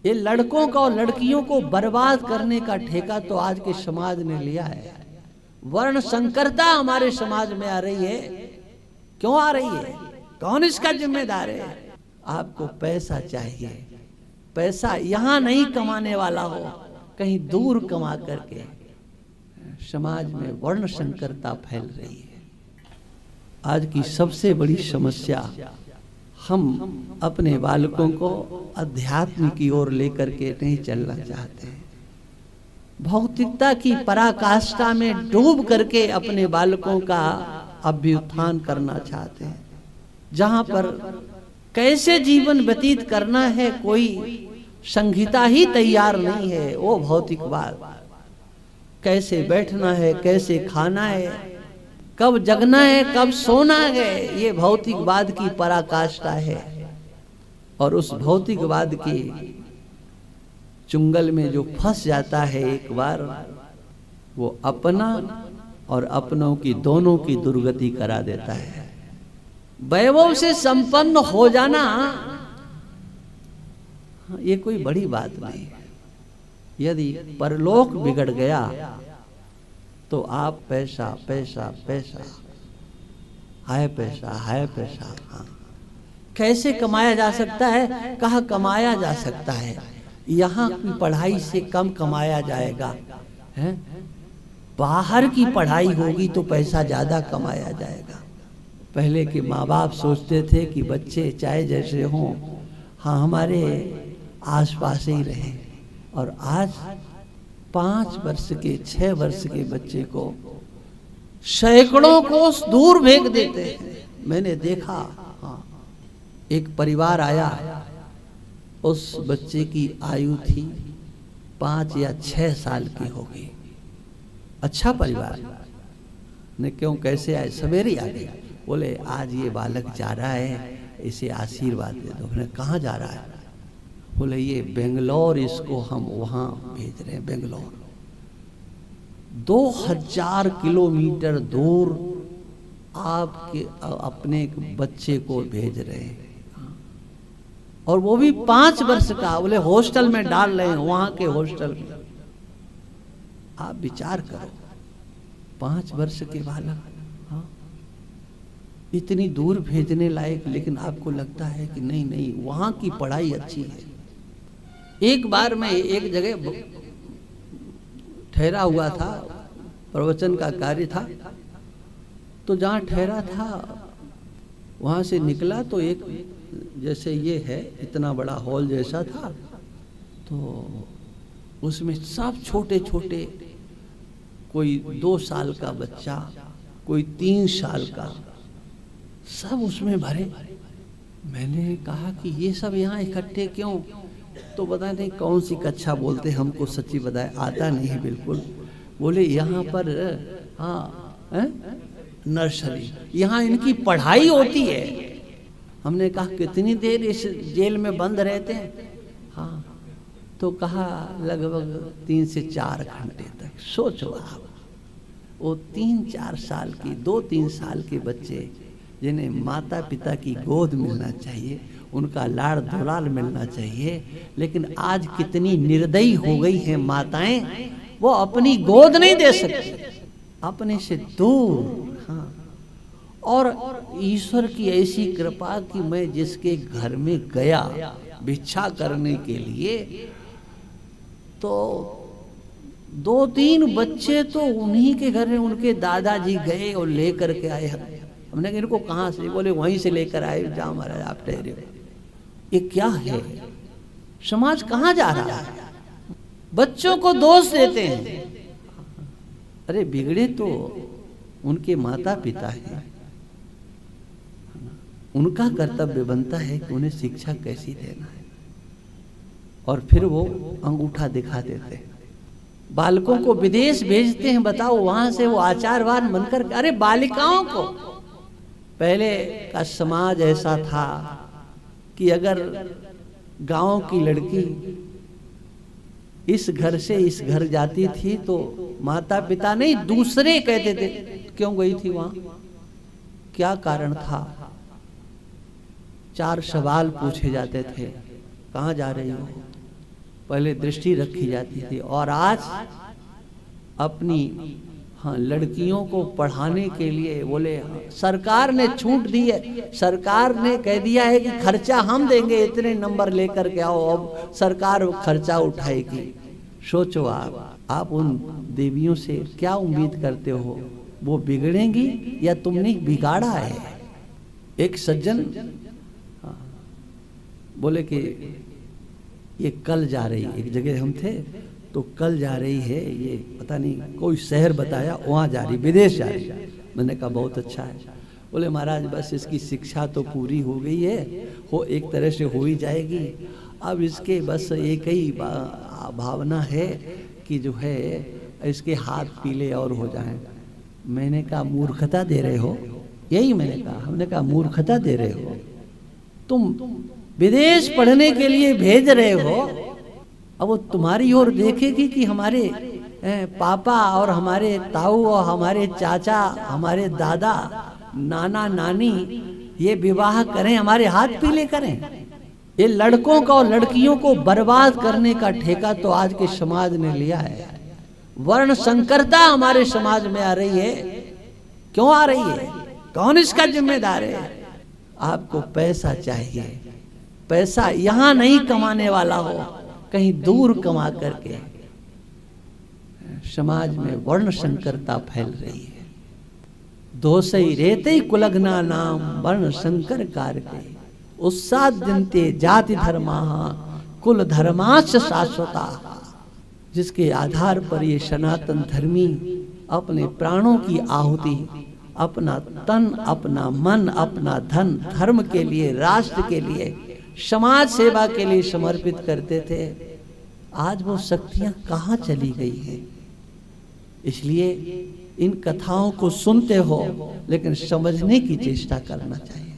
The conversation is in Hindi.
ये लड़कों का और लड़कियों को बर्बाद करने का ठेका तो आज के समाज ने लिया है। वर्ण संकरता हमारे समाज में आ रही है। क्यों आ रही है? कौन इसका जिम्मेदार है? आपको पैसा चाहिए, पैसा यहां नहीं कमाने वाला हो, कहीं दूर कमा करके। समाज में वर्ण संकरता फैल रही है। आज की सबसे बड़ी समस्या, हम अपने बालकों को अध्यात्म की ओर लेकर के नहीं चलना चाहते हैं। भौतिकता की पराकाष्ठा में डूब करके अपने बालकों का अभ्युत्थान करना चाहते हैं। जहां पर कैसे जीवन व्यतीत करना है कोई संहिता ही तैयार नहीं है, वो भौतिकवाद। कैसे बैठना है, कैसे खाना है, कब जगना है, कब सोना है, ये भौतिकवाद की पराकाष्ठा है। और उस भौतिकवाद की चुंगल में जो फंस जाता है एक बार, वो अपना और अपनों की दोनों की दुर्गति करा देता है। वैभव से संपन्न हो जाना ये कोई बड़ी बात नहीं है। यदि परलोक बिगड़ गया तो आप पैसा पैसा पैसा, हाय पैसा हाय पैसा। हाँ, कैसे कमाया जा सकता है? कहाँ कमाया जा सकता है? यहाँ की पढ़ाई से कम कमाया जाएगा है? बाहर की पढ़ाई होगी तो पैसा ज्यादा कमाया जाएगा। पहले के माँ बाप सोचते थे कि बच्चे चाहे जैसे हों, हाँ हमारे आसपास ही रहें। और आज 5 वर्ष के 6 वर्ष के बच्चे को सैकड़ों कोस दूर भेज देते हैं। मैंने देखा, हाँ, एक परिवार आया, उस बच्चे की आयु थी 5 या 6 साल की होगी। अच्छा परिवार ने, क्यों कैसे आए? सवेरे आ गए। बोले आज ये बालक जा रहा है, इसे आशीर्वाद दे दो। मैंने कहाँ जा रहा है? बोले ये बेंगलोर, इसको हम वहां भेज रहे हैं। बेंगलोर 2000 किलोमीटर दूर आपके अपने बच्चे को भेज रहे हैं, और वो भी 5 वर्ष का। बोले हॉस्टल में डाल रहे हैं, वहां के हॉस्टल में। आप विचार करो, 5 वर्ष के बालक, हाँ, इतनी दूर भेजने लायक। लेकिन आपको लगता है कि नहीं नहीं, वहां की पढ़ाई अच्छी है। एक बार मैं एक जगह ठहरा हुआ था, प्रवचन का कार्य था, तो जहाँ ठहरा था वहाँ से निकला तो एक, जैसे ये है इतना बड़ा हॉल जैसा था, तो उसमें सब छोटे छोटे, कोई 2 साल का बच्चा, कोई 3 साल का, सब उसमें भरे। मैंने कहा कि ये सब यहाँ इकट्ठे क्यों? तो पता नहीं कौन सी कक्षा बोलते, हमको सच्ची बताए आता नहीं बिल्कुल। बोले यहाँ पर, हाँ, नर्सरी, यहाँ इनकी पढ़ाई होती है। हमने कहा कितनी देर इस जेल में बंद रहते हैं? हाँ, तो कहा लगभग 3 से 4 घंटे तक। सोचो आप, वो 3-4 साल की, 2-3 साल के बच्चे जिन्हें माता पिता की गोद मिलना चाहिए, उनका लाड़ दुलार मिलना चाहिए, लेकिन आज कितनी निर्दयी हो गई हैं माताएं, वो अपनी गोद नहीं दे सकती, अपने से दूर। हाँ, और ईश्वर की ऐसी कृपा कि मैं जिसके घर में गया भिक्षा करने के लिए, तो 2-3 बच्चे तो उन्हीं के घर में, उनके दादाजी गए और लेकर के आए। हमने कहा इनको कहाँ से? बोले वहीं से लेकर आए, जहाँ महाराज आप ठहरे हो। ये क्या है? समाज कहाँ जा रहा है? बच्चों को दोष देते हैं। अरे बिगड़े तो उनके माता पिता हैं, उनका कर्तव्य बनता है कि उन्हें शिक्षा कैसी देना है, और फिर वो अंगूठा दिखा देते हैं। बालकों को विदेश भेजते हैं, बताओ, वहां से वो आचारवान बनकर। अरे बालिकाओं को, पहले का समाज ऐसा था कि अगर गांव की लड़की इस घर से इस घर जाती थी तो माता पिता नहीं, दूसरे कहते थे क्यों गई थी वहां, क्या कारण था। 4 सवाल पूछे जाते थे, कहाँ जा रही हो, पहले दृष्टि रखी जाती थी, और आज अपनी लड़कियों को पढ़ाने के लिए बोले सरकार ने छूट दी है, सरकार ने कह दिया है कि खर्चा हम देंगे, इतने नंबर लेकर के आओ, अब सरकार खर्चा उठाएगी। सोचो आप उन देवियों से क्या उम्मीद करते हो? वो बिगड़ेंगी या तुमने बिगाड़ा है? एक सज्जन बोले कि ये कल जा रही, एक जगह हम थे तो कल जा रही है, ये पता नहीं कोई शहर बताया, वहाँ जा रही, विदेश जा रही। मैंने कहा बहुत अच्छा है। बोले महाराज बस इसकी शिक्षा तो पूरी हो गई है, हो एक तरह से हो ही जाएगी, अब इसके बस एक ही भावना है कि जो है इसके हाथ पीले और हो जाएं। मैंने कहा मूर्खता दे रहे हो, यही मैंने कहा, हमने कहा मूर्खता दे रहे हो, तुम विदेश पढ़ने के लिए भेज रहे हो, अब वो तुम्हारी ओर देखेगी कि हमारे पापा और हमारे ताऊ और हमारे चाचा, हमारे दादा, नाना नानी ये विवाह करें, हमारे हाथ पीले करें। ये लड़कों का और लड़कियों को बर्बाद करने का ठेका तो आज के समाज ने लिया है। वर्ण संकरता हमारे समाज में आ रही है, क्यों आ रही है? कौन इसका जिम्मेदार है? आपको पैसा चाहिए, पैसा यहां नहीं कमाने वाला हो, कहीं दूर कमा करके। समाज में वर्ण संकरता फैल रही है। दोषई रेते कुलग्ना नाम वर्ण संकर कारके, उत्साद्यन्ते जाति धर्मा कुल धर्माश्च शाश्वता। जिसके आधार पर ये सनातन धर्मी अपने प्राणों की आहुति, अपना तन, अपना मन, अपना धन धर्म के लिए, राष्ट्र के लिए, समाज सेवा के लिए समर्पित करते थे, आज वो शक्तियां कहाँ चली गई है? इसलिए इन कथाओं को सुनते हो लेकिन समझने की चेष्टा करना चाहिए।